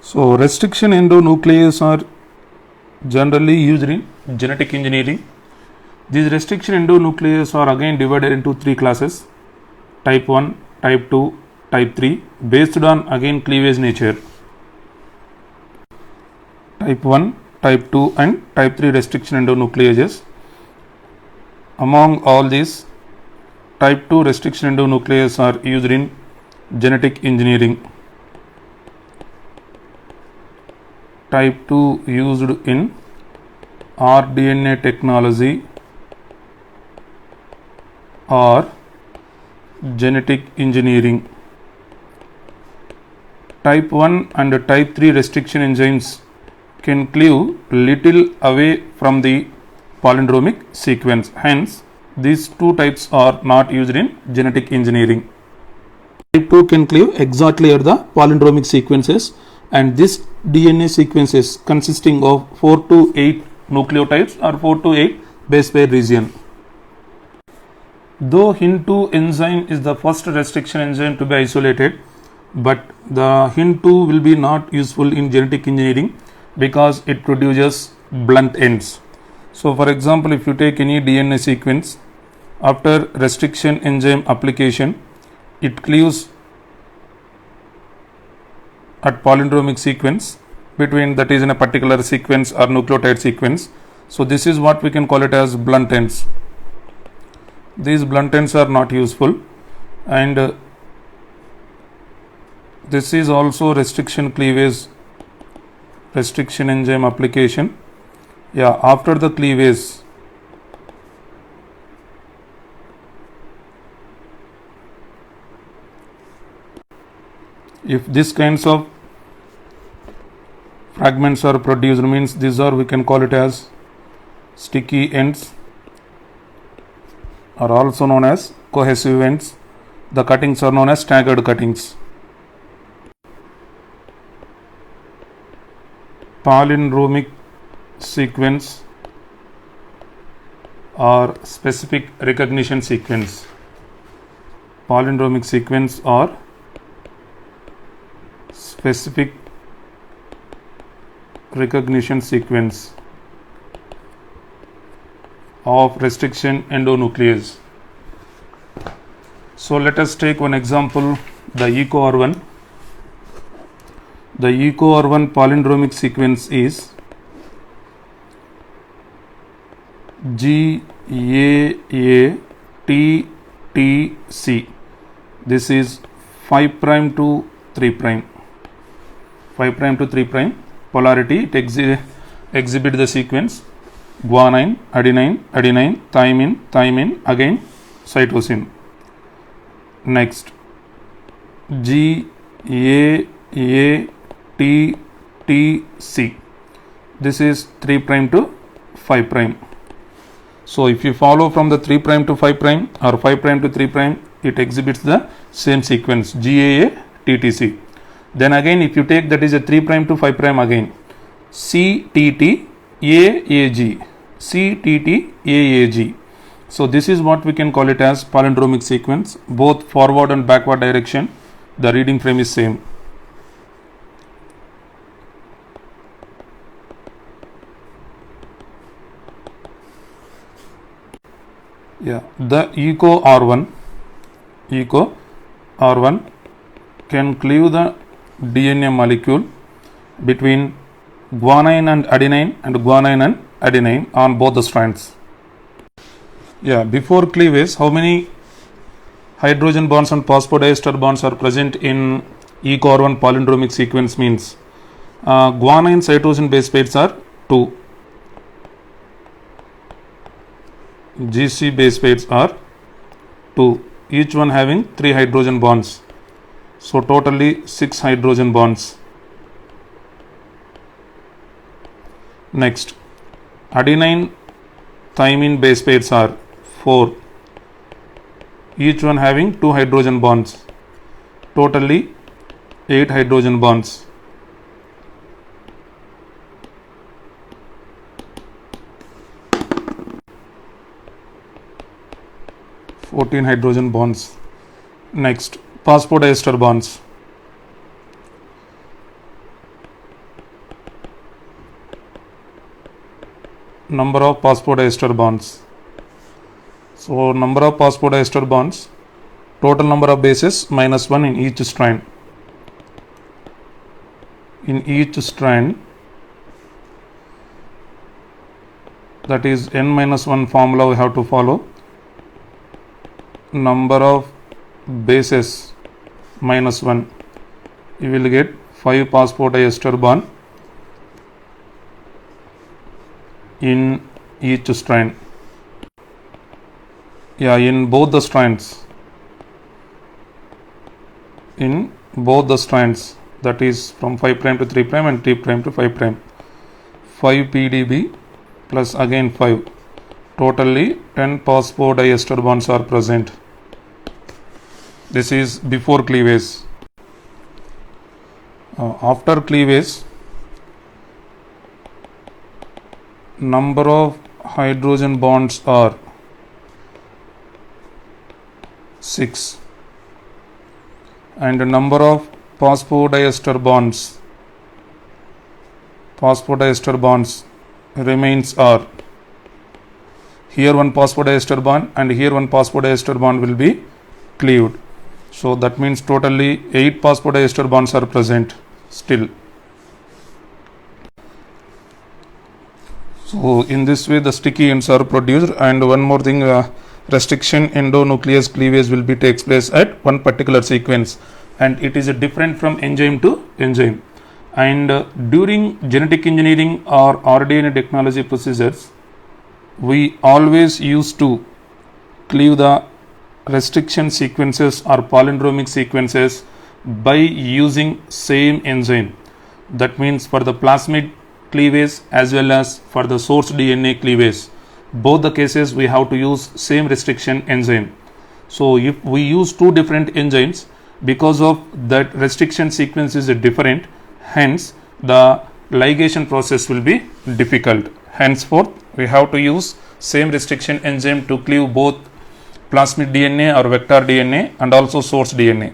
So restriction endonuclease are generally used in genetic engineering. These restriction endonuclease are again divided into three classes: type 1, type 2, type 3, based on again cleavage nature. Type 1, type 2 and type 3 restriction endonucleases. Among all these, type 2 restriction endonucleases are used in genetic engineering. Type 2 used in rDNA technology or genetic engineering. Type 1 and type 3 restriction enzymes can cleave little away from the palindromic sequence. Hence, these two types are not used in genetic engineering. Type 2 can cleave exactly at the palindromic sequences, and this DNA sequences consisting of 4 to 8 nucleotides or 4 to 8 base pair region. Though HIN2 enzyme is the first restriction enzyme to be isolated, but the HIN2 will be not useful in genetic engineering because it produces blunt ends. So for example, if you take any DNA sequence, after restriction enzyme application, it cleaves at palindromic sequence between, that is in a particular sequence or nucleotide sequence. So this is what we can call it as blunt ends. These blunt ends are not useful, and this is also restriction cleavage, restriction enzyme application. Yeah, after the cleavage, if this kinds of fragments are produced, means these are, we can call it as sticky ends, are also known as cohesive ends. The cuttings are known as staggered cuttings. Palindromic sequence or specific recognition sequence. Palindromic sequence or specific recognition sequence of restriction endonuclease. So let us take one example, the EcoR1. The EcoR1 palindromic sequence is GAATTC. This is 5' to 3'. 5' to 3' polarity. It exhibit the sequence guanine, adenine, adenine, thymine, thymine, again cytosine. Next, GAATTC. This is 3' to 5'. So if you follow from the 3' to 5' or 5' to 3', it exhibits the same sequence GAATTC. Then again, if you take, that is a 3' to 5' again, CTTAAG, CTTAAG. So this is what we can call it as palindromic sequence. Both forward and backward direction, the reading frame is same. Yeah, the EcoR1 can cleave the DNA molecule between guanine and adenine and guanine and adenine on both the strands. Yeah, before cleavage, how many hydrogen bonds and phosphodiester bonds are present in EcoR1 palindromic sequence means guanine cytosine base pairs are 2. GC base pairs are 2, each one having 3 hydrogen bonds. So totally 6 hydrogen bonds. Next, adenine thymine base pairs are 4, each one having 2 hydrogen bonds. Totally 8 hydrogen bonds. Hydrogen bonds. Next, phosphodiester bonds. number of phosphodiester bonds. So number of phosphodiester bonds, total number of bases minus 1 in each strand. In each strand, that is n minus 1 formula we have to follow. Number of bases minus 1, you will get 5 phosphodiester bond in each strand. Yeah, in both the strands. In both the strands, that is from 5 prime to 3 prime and 3 prime to 5 prime. 5 PDB plus again 5. Totally 10 phosphodiester bonds are present. This is before cleavage. After cleavage, number of hydrogen bonds are 6 and number of phosphodiester bonds remains are, here one phosphodiester bond and here one phosphodiester bond will be cleaved. So that means totally 8 phosphodiester bonds are present still. So in this way the sticky ends are produced. And one more thing, restriction endonuclease cleavage will be takes place at one particular sequence, and it is different from enzyme to enzyme. And during genetic engineering or RNA technology procedures, we always used to cleave the restriction sequences or palindromic sequences by using same enzyme. That means for the plasmid cleavage as well as for the source DNA cleavage, both the cases we have to use same restriction enzyme. So if we use two different enzymes, because of that restriction sequence is different, hence the ligation process will be difficult. Henceforth we have to use same restriction enzyme to cleave both plasmid DNA or vector DNA and also source DNA.